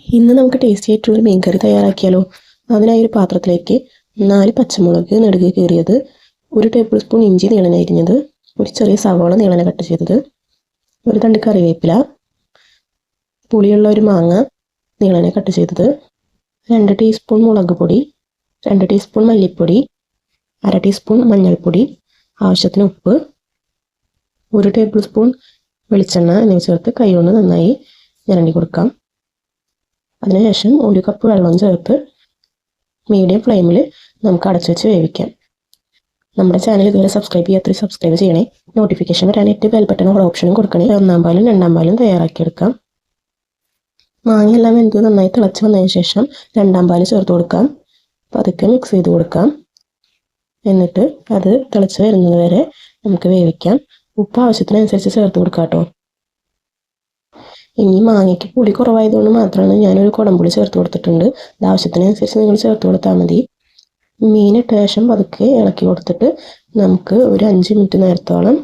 ഇന്ന് നമുക്ക് ടേസ്റ്റി ആയിട്ടുള്ളൊരു മീൻ കറി തയ്യാറാക്കിയാലോ. അതിനായി ഒരു പാത്രത്തിലേക്ക് 4 പച്ചമുളക് നെടുകെ കീറിയത്, 1 ടേബിൾ സ്പൂൺ ഇഞ്ചി നീളനെ അരിഞ്ഞത്, ഒരു ചെറിയ സവാള നീളനെ കട്ട് ചെയ്തത്, ഒരു തണ്ട് കറിവേപ്പില, പുളിയുള്ള ഒരു മാങ്ങ നീളനെ കട്ട് ചെയ്തത്, 2 ടീസ്പൂൺ മുളക് പൊടി, 2 ടീസ്പൂൺ മല്ലിപ്പൊടി, 1/2 ടീസ്പൂൺ മഞ്ഞൾപ്പൊടി, ആവശ്യത്തിന് ഉപ്പ്, 1 ടേബിൾ സ്പൂൺ വെളിച്ചെണ്ണ എന്നിവ ചേർത്ത് കൈകൊണ്ട് നന്നായി ഞരണ്ടി കൊടുക്കാം. അതിനുശേഷം 1 കപ്പ് വെള്ളം ചേർത്ത് മീഡിയം ഫ്ലെയിമിൽ നമുക്ക് അടച്ചു വെച്ച് വേവിക്കാം. നമ്മുടെ ചാനൽ ഇതുവരെ സബ്സ്ക്രൈബ് ചെയ്യാത്ത സബ്സ്ക്രൈബ് ചെയ്യണേ. നോട്ടിഫിക്കേഷൻ വരാനായിട്ട് ബെൽ ബട്ടൺ ഓപ്ഷനും കൊടുക്കണേ. 1-ാം പാലും 2-ാം പാലും തയ്യാറാക്കിയെടുക്കാം. മാങ്ങയെല്ലാം വെന്ത് നന്നായി തിളച്ച് വന്നതിന് ശേഷം 2-ാം പാല് ചേർത്ത് കൊടുക്കാം. പതുക്കെ മിക്സ് ചെയ്ത് കൊടുക്കാം. എന്നിട്ട് അത് തിളച്ച് വരുന്നത് വരെ നമുക്ക് വേവിക്കാം. ഉപ്പ് ആവശ്യത്തിനനുസരിച്ച് ചേർത്ത് കൊടുക്കാം കേട്ടോ. ഇനി മാങ്ങയ്ക്ക് പുളി കുറവായതുകൊണ്ട് മാത്രമാണ് ഞാനൊരു കുടംപുളി ചേർത്ത് കൊടുത്തിട്ടുണ്ട്. അത് ആവശ്യത്തിനനുസരിച്ച് നിങ്ങൾ ചേർത്ത് കൊടുത്താൽ മതി. മീനിട്ട ശേഷം പതുക്കെ ഇളക്കി കൊടുത്തിട്ട് നമുക്ക് ഒരു 5 മിനിറ്റ് നേരത്തോളം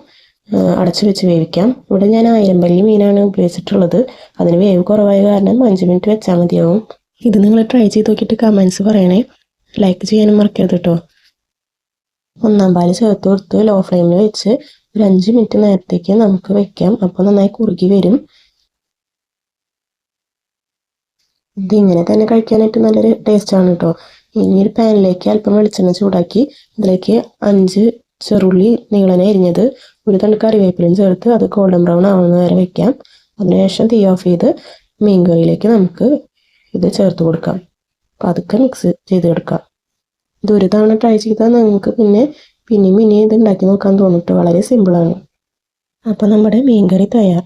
അടച്ചു വെച്ച് വേവിക്കാം. ഇവിടെ ഞാൻ 1000 പല്ലി മീനാണ് ഉപയോഗിച്ചിട്ടുള്ളത്. അതിന് വേവ് കുറവായ കാരണം 5 മിനിറ്റ് വെച്ചാൽ മതിയാവും. ഇത് നിങ്ങൾ ട്രൈ ചെയ്ത് നോക്കിയിട്ട് കമൻസ് പറയണേ. ലൈക്ക് ചെയ്യാനും മറക്കരുത് കേട്ടോ. 1-ാം പാല് ചേർത്ത് കൊടുത്ത് ലോ ഫ്ലെയിമിൽ വെച്ച് ഒരു 5 മിനിറ്റ് നേരത്തേക്ക് നമുക്ക് വെക്കാം. അപ്പോൾ നന്നായി കുറുകി വരും. ഇതിങ്ങനെ തന്നെ കഴിക്കാനായിട്ട് നല്ലൊരു ടേസ്റ്റാണ് കേട്ടോ. ഇനി ഒരു പാനിലേക്ക് അല്പം വെളിച്ചെണ്ണ ചൂടാക്കി ഇതിലേക്ക് 5 ചെറുള്ളി നീളനെ അരിഞ്ഞത്, 1 തണ്ട് കറിവേപ്പിലയും ചേർത്ത് അത് ഗോൾഡൻ ബ്രൗൺ ആവുന്ന വരെ വെക്കാം. അതിനുശേഷം തീ ഓഫ് ചെയ്ത് മീൻ കറിയിലേക്ക് നമുക്ക് ഇത് ചേർത്ത് കൊടുക്കാം. പതുക്കെ മിക്സ് ചെയ്തെടുക്കാം. ഇത് ഒരു തവണ ട്രൈ ചെയ്താൽ നിങ്ങൾക്ക് പിന്നെയും ഇത് ഉണ്ടാക്കി നോക്കാൻ തോന്നിട്ട്. വളരെ സിമ്പിളാണ്. അപ്പോൾ നമ്മുടെ മീൻ കറി തയ്യാർ.